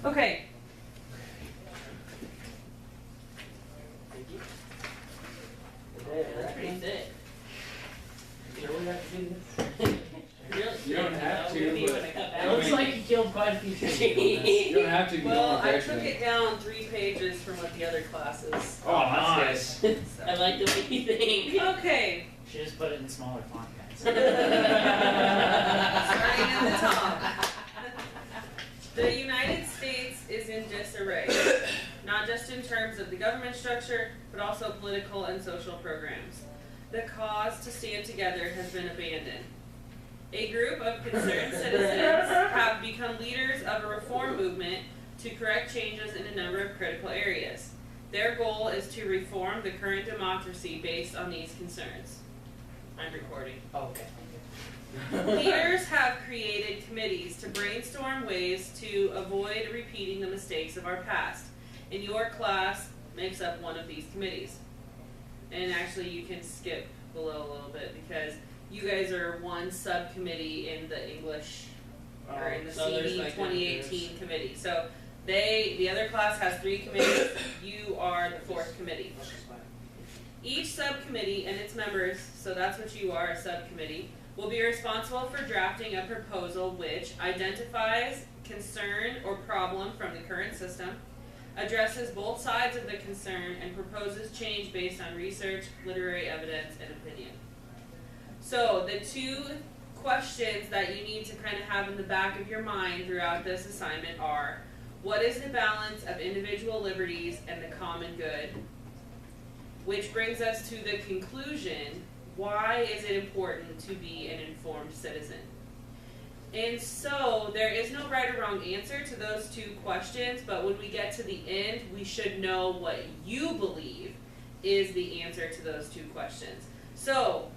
Okay. That's pretty thick. Sure we have to do this? Really? You don't have to, Maybe but- when I cut back. It looks like you killed quite a few trees. You don't have to. Well, I actually. took it down 3 pages from what the other classes. Oh, nice. So. I like the way you think. Okay. Should just put it in smaller font, guys. Starting at the top. The United States is in disarray, not just in terms of the government structure, but also political and social programs. The cause to stand together has been abandoned. A group of concerned citizens have become leaders of a reform movement to correct changes in a number of critical areas. Their goal is to reform the current democracy based on these concerns. I'm recording. Okay. Leaders have created committees to brainstorm ways to avoid repeating the mistakes of our past. And your class makes up one of these committees. And actually you can skip below a little bit because you guys are one subcommittee in the English or in the So there's CB like 2018 committee. So the other class has 3 committees. You are the 4th committee. Each subcommittee and its members, so that's what you are, a subcommittee, will be responsible for drafting a proposal which identifies concern or problem from the current system, addresses both sides of the concern, and proposes change based on research, literary evidence, and opinion. So the 2 questions that you need to kind of have in the back of your mind throughout this assignment are, what is the balance of individual liberties and the common good? Which brings us to the conclusion, why is it important to be an informed citizen? And so there is no right or wrong answer to those 2 questions, but when we get to the end, we should know what you believe is the answer to those 2 questions. So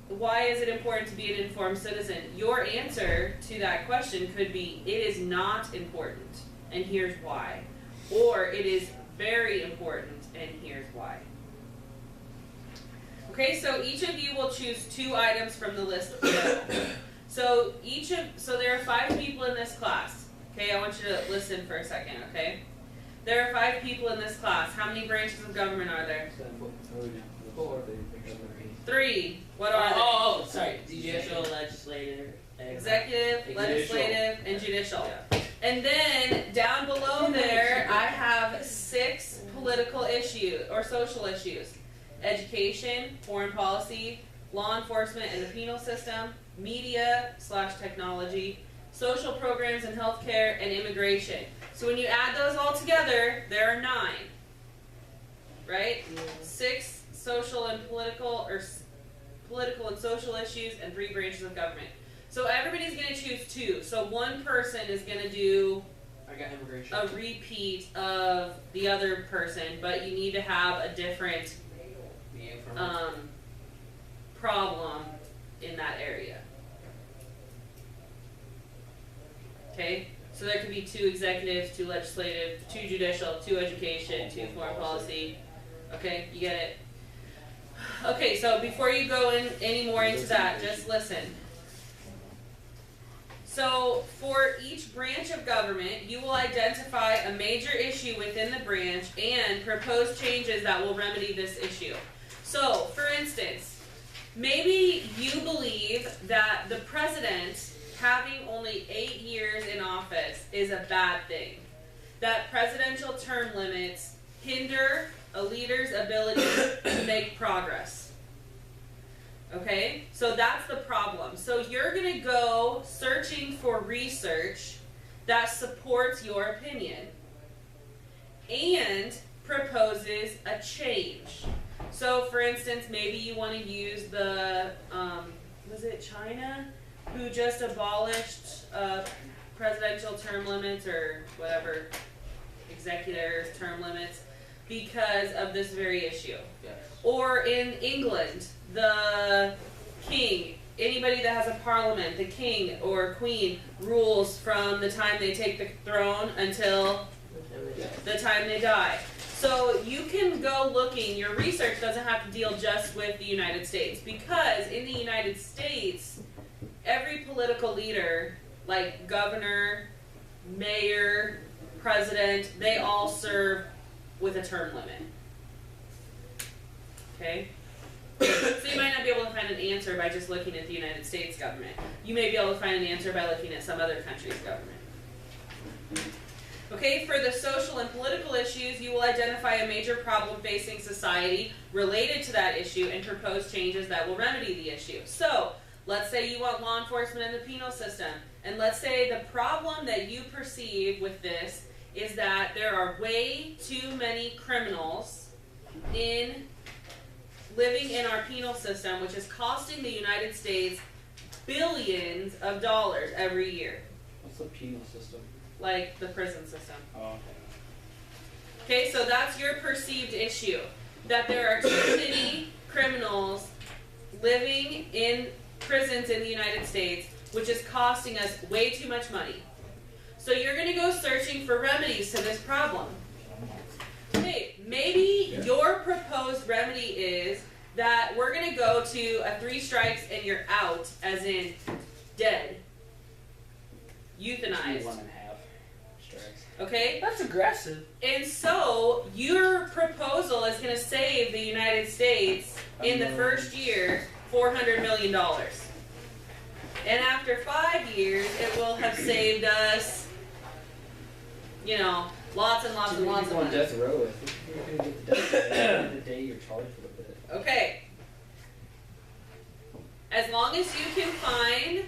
why is it important to be an informed citizen? Your answer to that question could be, it is not important, and here's why. Or it is very important, and here's why. Okay, so each of you will choose 2 items from the list below. So there are 5 people in this class. Okay, I want you to listen for a second, okay? There are 5 people in this class. How many branches of government are there? 4. 3. What are they? Oh, sorry. Judicial, legislative, Executive, legislative, and judicial. And then down below there, I have 6 political issues or social issues. Education, foreign policy, law enforcement and the penal system, media/technology, social programs and healthcare, and immigration. So when you add those all together, there are 9. Right? 6 social and political and social issues and 3 branches of government. So everybody's going to choose 2. So one person is going to do I got immigration. a repeat of the other person, but you need to have a different problem in that area. Okay? So there could be 2 executives, 2 legislative, 2 judicial, 2 education, 2 foreign policy. Okay? You get it? Okay, so before you go in any more into that, just listen. So for each branch of government, you will identify a major issue within the branch and propose changes that will remedy this issue. So, for instance, maybe you believe that the president having only 8 years in office is a bad thing. That presidential term limits hinder a leader's ability to make progress. Okay? So that's the problem. So you're going to go searching for research that supports your opinion and proposes a change. So for instance, maybe you want to use the, was it China, who just abolished presidential term limits or whatever, executive term limits, because of this very issue. Yes. Or in England, the king, anybody that has a parliament, the king or queen rules from the time they take the throne until the time they die. So you can go looking, your research doesn't have to deal just with the United States, because in the United States, every political leader, like governor, mayor, president, they all serve with a term limit. Okay? So you might not be able to find an answer by just looking at the United States government. You may be able to find an answer by looking at some other country's government. Okay, for the social and political issues, you will identify a major problem facing society related to that issue and propose changes that will remedy the issue. So, let's say you want law enforcement in the penal system, and let's say the problem that you perceive with this is that there are way too many criminals living in our penal system, which is costing the United States billions of dollars every year. What's the penal system? Like the prison system. Oh, Okay, so that's your perceived issue. That there are too many criminals living in prisons in the United States, which is costing us way too much money. So you're going to go searching for remedies to this problem. Okay, maybe your proposed remedy is that we're going to go to a 3 strikes and you're out, as in dead. Euthanized. 1.5 strikes. Okay? That's aggressive. And so, your proposal is going to save the United States in the first year $400 million. And after 5 years, it will have saved us, you know, lots and lots and lots of on money. death row. I think you're gonna get the death row the day you're charged with it. Okay. As long as you can find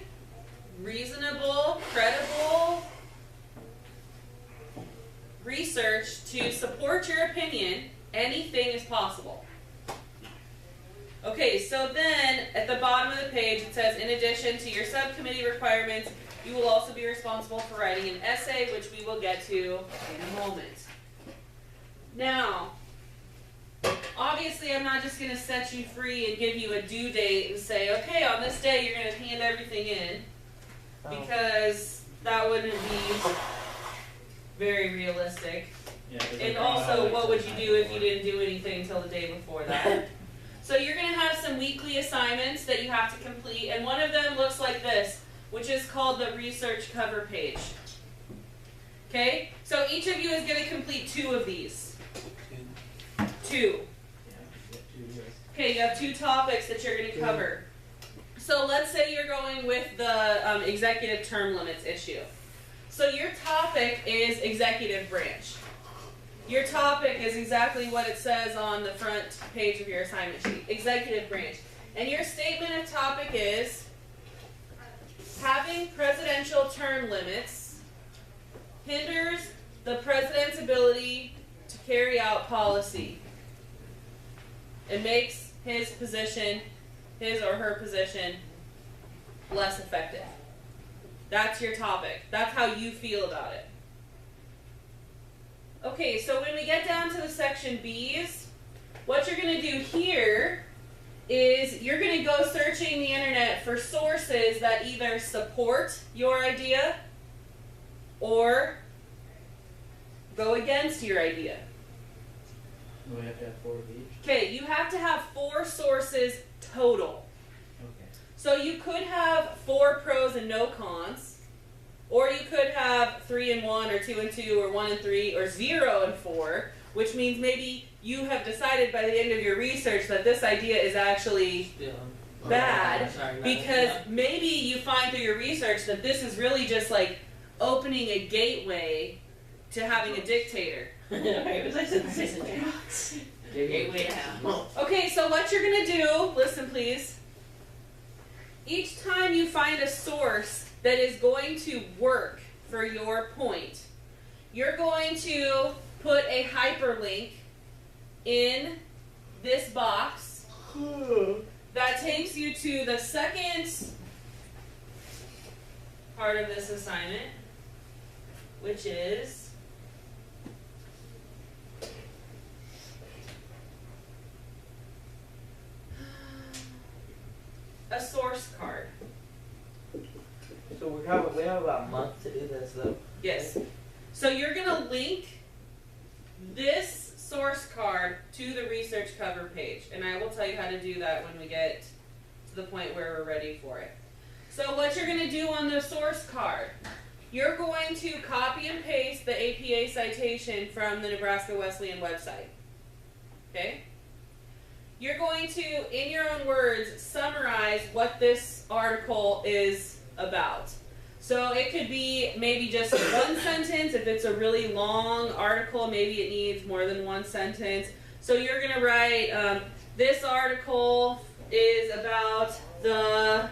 reasonable, credible research to support your opinion, anything is possible. Okay, so then at the bottom of the page it says, in addition to your subcommittee requirements, you will also be responsible for writing an essay, which we will get to in a moment. Now, obviously I'm not just going to set you free and give you a due date and say, okay, on this day you're going to hand everything in, because that wouldn't be very realistic. Yeah, 'cause And like, also, what would you do if you didn't do anything until the day before that? So you're going to have some weekly assignments that you have to complete, and one of them looks like this, which is called the research cover page. Okay? So each of you is going to complete 2 of these. 2. Okay, you have 2 topics that you're going to cover. So let's say you're going with the executive term limits issue. So your topic is executive branch. Your topic is exactly what it says on the front page of your assignment sheet, executive branch. And your statement of topic is, having presidential term limits hinders the president's ability to carry out policy. It makes his or her position, less effective. That's your topic. That's how you feel about it. Okay, so when we get down to the section B's, what you're going to do here is you're going to go searching the internet for sources that either support your idea or go against your idea. We have to have 4 of each. Okay, you have to have 4 sources total. Okay. So you could have 4 pros and no cons, or you could have 3 and 1, or 2 and 2, or 1 and 3, or 0 and 4, which means maybe you have decided by the end of your research that this idea is actually bad, because maybe you find through your research that this is really just like opening a gateway to having a dictator. Gateway to hell. Okay, so what you're going to do, listen please, each time you find a source that is going to work for your point, you're going to put a hyperlink in this box that takes you to the second part of this assignment, which is a source card. So we have about a month to do this, though. Yes. So you're going to link this source card to the research cover page. And I will tell you how to do that when we get to the point where we're ready for it. So what you're going to do on the source card You're going to copy and paste the APA citation from the Nebraska Wesleyan website. Okay? You're going to, in your own words, summarize what this article is about. So it could be maybe just one sentence. If it's a really long article, maybe it needs more than one sentence. So you're going to write, this article is about the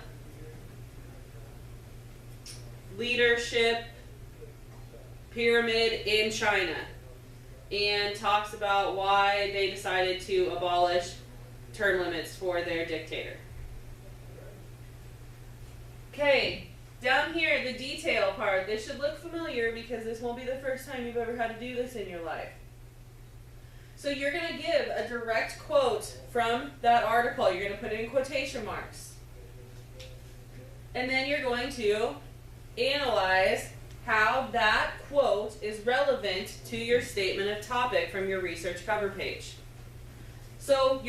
leadership pyramid in China, and talks about why they decided to abolish term limits for their dictator. Okay, down here, the detail part. This should look familiar because this won't be the first time you've ever had to do this in your life. So you're going to give a direct quote from that article. You're going to put it in quotation marks. And then you're going to analyze how that quote is relevant to your statement of topic from your research cover page. So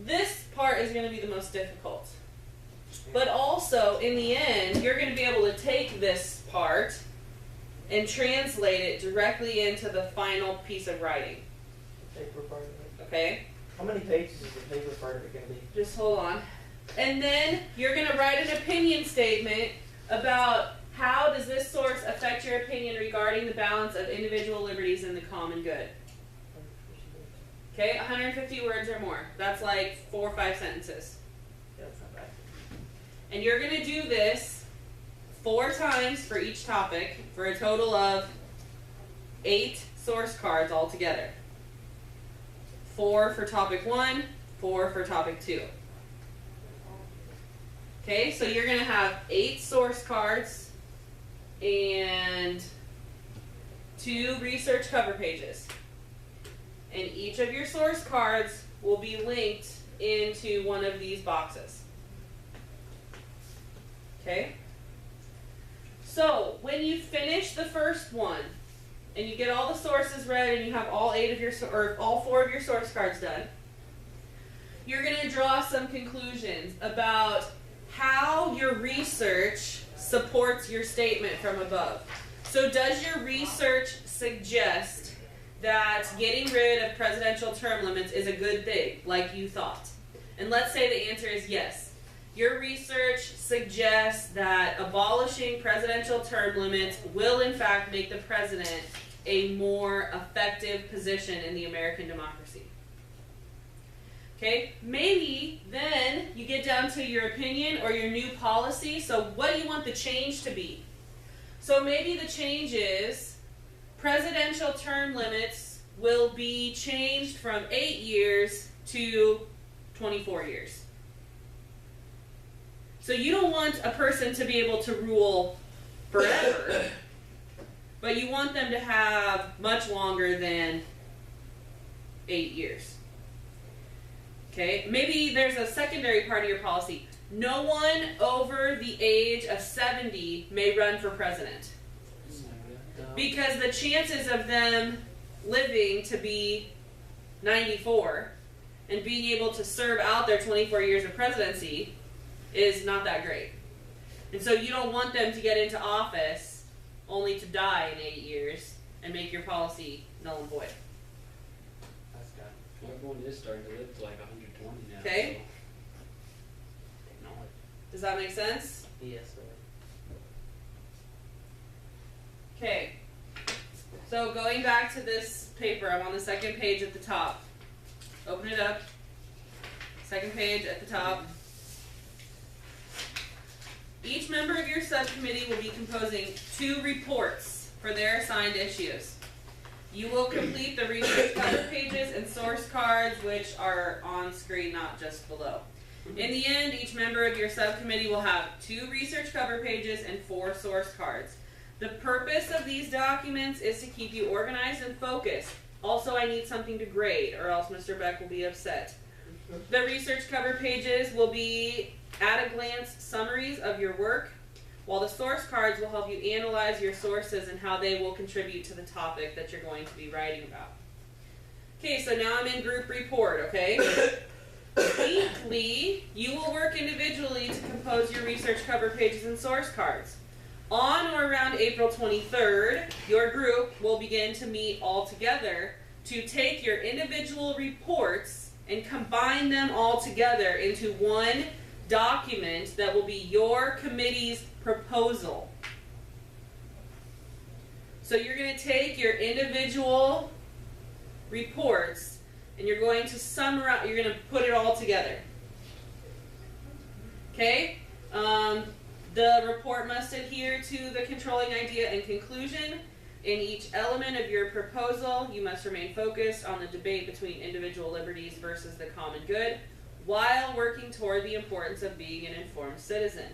this part is going to be the most difficult. But also, in the end, you're going to be able to take this part and translate it directly into the final piece of writing. The paper part of it. Okay? How many pages is the paper part of it going to be? Just hold on. And then you're going to write an opinion statement about how does this source affect your opinion regarding the balance of individual liberties and the common good. Okay, 150 words or more. That's like 4 or 5 sentences. Yeah, that's not bad. And you're going to do this 4 times for each topic for a total of 8 source cards altogether. 4 for topic 1, 4 for topic 2. Okay, so you're going to have 8 source cards and 2 research cover pages. And each of your source cards will be linked into one of these boxes. Okay? So, when you finish the first one, and you get all the sources read, and you have all 8 of your, or all 4 of your source cards done, you're going to draw some conclusions about how your research supports your statement from above. So does your research suggest that getting rid of presidential term limits is a good thing, like you thought? And let's say the answer is yes. Your research suggests that abolishing presidential term limits will in fact make the president a more effective position in the American democracy. Okay, maybe then you get down to your opinion or your new policy. So what do you want the change to be? So maybe the change is presidential term limits will be changed from 8 years to 24 years. So you don't want a person to be able to rule forever, but you want them to have much longer than 8 years. Okay, maybe there's a secondary part of your policy. No one over the age of 70 may run for president, because the chances of them living to be 94 and being able to serve out their 24 years of presidency is not that great. And so you don't want them to get into office only to die in 8 years and make your policy null and void. That's got Well, everyone is starting to live to like 120 now. Okay. technology. Does that make sense? Yes, sir. Okay. So going back to this paper, I'm on the second page at the top. Open it up. Second page at the top. Each member of your subcommittee will be composing 2 reports for their assigned issues. You will complete the research cover pages and source cards, which are on screen, not just below. In the end, each member of your subcommittee will have 2 research cover pages and 4 source cards. The purpose of these documents is to keep you organized and focused. Also, I need something to grade, or else Mr. Beck will be upset. The research cover pages will be at-a-glance summaries of your work, while the source cards will help you analyze your sources and how they will contribute to the topic that you're going to be writing about. Okay, so now I'm in group report, okay? Weekly, you will work individually to compose your research cover pages and source cards. On or around April 23rd, your group will begin to meet all together to take your individual reports and combine them all together into one document that will be your committee's proposal. So you're going to take your individual reports and you're going to summarize, you're going to put it all together. Okay? The report must adhere to the controlling idea and conclusion. In each element of your proposal, you must remain focused on the debate between individual liberties versus the common good, while working toward the importance of being an informed citizen.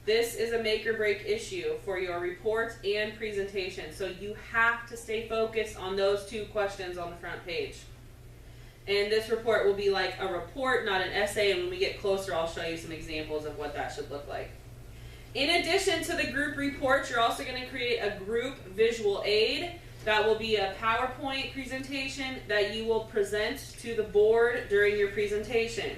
This is a make or break issue for your report and presentation, so you have to stay focused on those two questions on the front page. And this report will be like a report, not an essay, and when we get closer, I'll show you some examples of what that should look like. In addition to the group report, you're also going to create a group visual aid. That will be a PowerPoint presentation that you will present to the board during your presentation.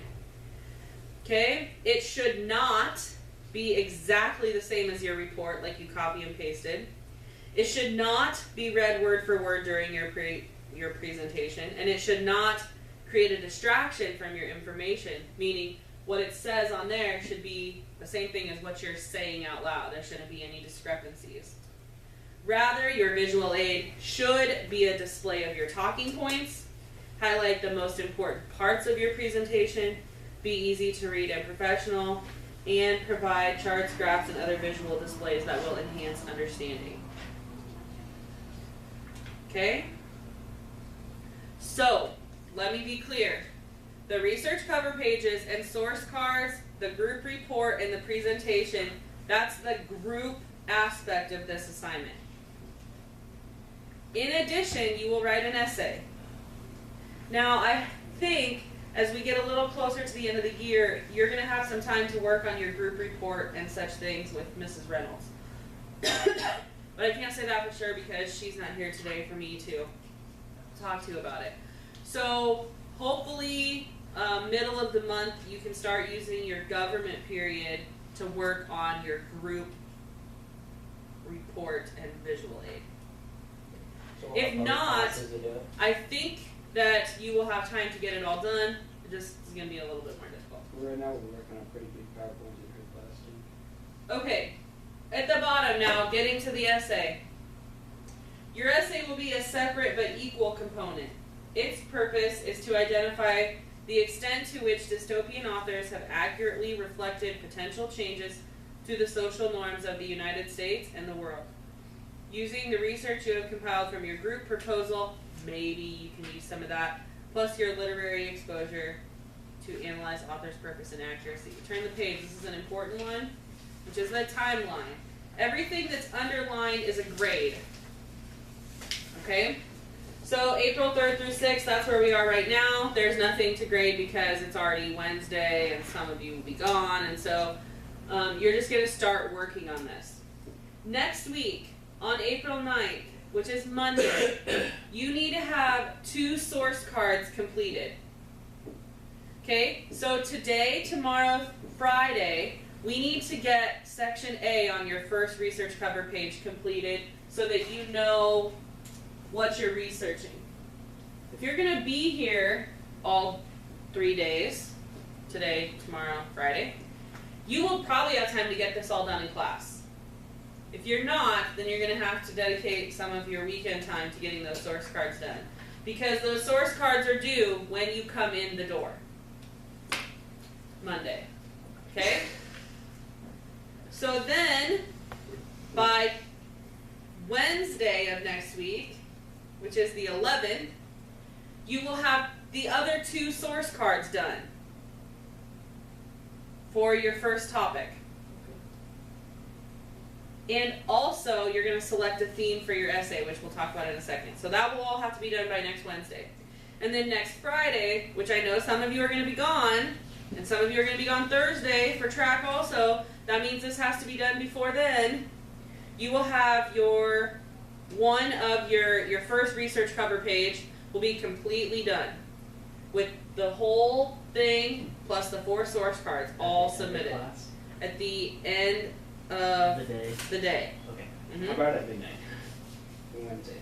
Okay? It should not be exactly the same as your report, like you copy and pasted. It should not be read word for word during your presentation, and it should not create a distraction from your information, meaning what it says on there should be the same thing as what you're saying out loud. There shouldn't be any discrepancies. Rather, your visual aid should be a display of your talking points, highlight the most important parts of your presentation, be easy to read and professional, and provide charts, graphs, and other visual displays that will enhance understanding. Okay? So, let me be clear. The research cover pages and source cards, the group report, and the presentation, that's the group aspect of this assignment. In addition, you will write an essay. Now, I think as we get a little closer to the end of the year, you're going to have some time to work on your group report and such things with Mrs. Reynolds. But I can't say that for sure because she's not here today for me to talk to you about it. So, hopefully, middle of the month, you can start using your government period to work on your group report and visual aid. So If what not, classes they do? I think that you will have time to get it all done. It just is going to be a little bit more difficult. Right now, we're working on pretty big PowerPoints in her class too. Okay, at the bottom now, getting to the essay. Your essay will be a separate but equal component. Its purpose is to identify the extent to which dystopian authors have accurately reflected potential changes to the social norms of the United States and the world. Using the research you have compiled from your group proposal, maybe you can use some of that, plus your literary exposure to analyze author's purpose and accuracy. Turn the page. This is an important one, which is the timeline. Everything that's underlined is a grade. Okay? So April 3rd through 6th, that's where we are right now. There's nothing to grade because it's already Wednesday and some of you will be gone. And so you're just going to start working on this. Next week, on April 9th, which is Monday, you need to have 2 source cards completed. Okay? So today, tomorrow, Friday, we need to get section A on your first research cover page completed so that you know what you're researching. If you're going to be here all 3 days, today, tomorrow, Friday, you will probably have time to get this all done in class. If you're not, then you're going to have to dedicate some of your weekend time to getting those source cards done. Because those source cards are due when you come in the door. Monday. Okay? So then, by Wednesday of next week, which is the 11th, you will have the other 2 source cards done for your first topic. And also, you're going to select a theme for your essay, which we'll talk about in a second. So that will all have to be done by next Wednesday. And then next Friday, which I know some of you are going to be gone, and some of you are going to be gone Thursday for track also, that means this has to be done before then. You will have your your first research cover page will be completely done with the whole thing plus the 4 source cards all submitted. At the end of The day. the day. Okay. Mhm. How about at midnight? On Wednesday.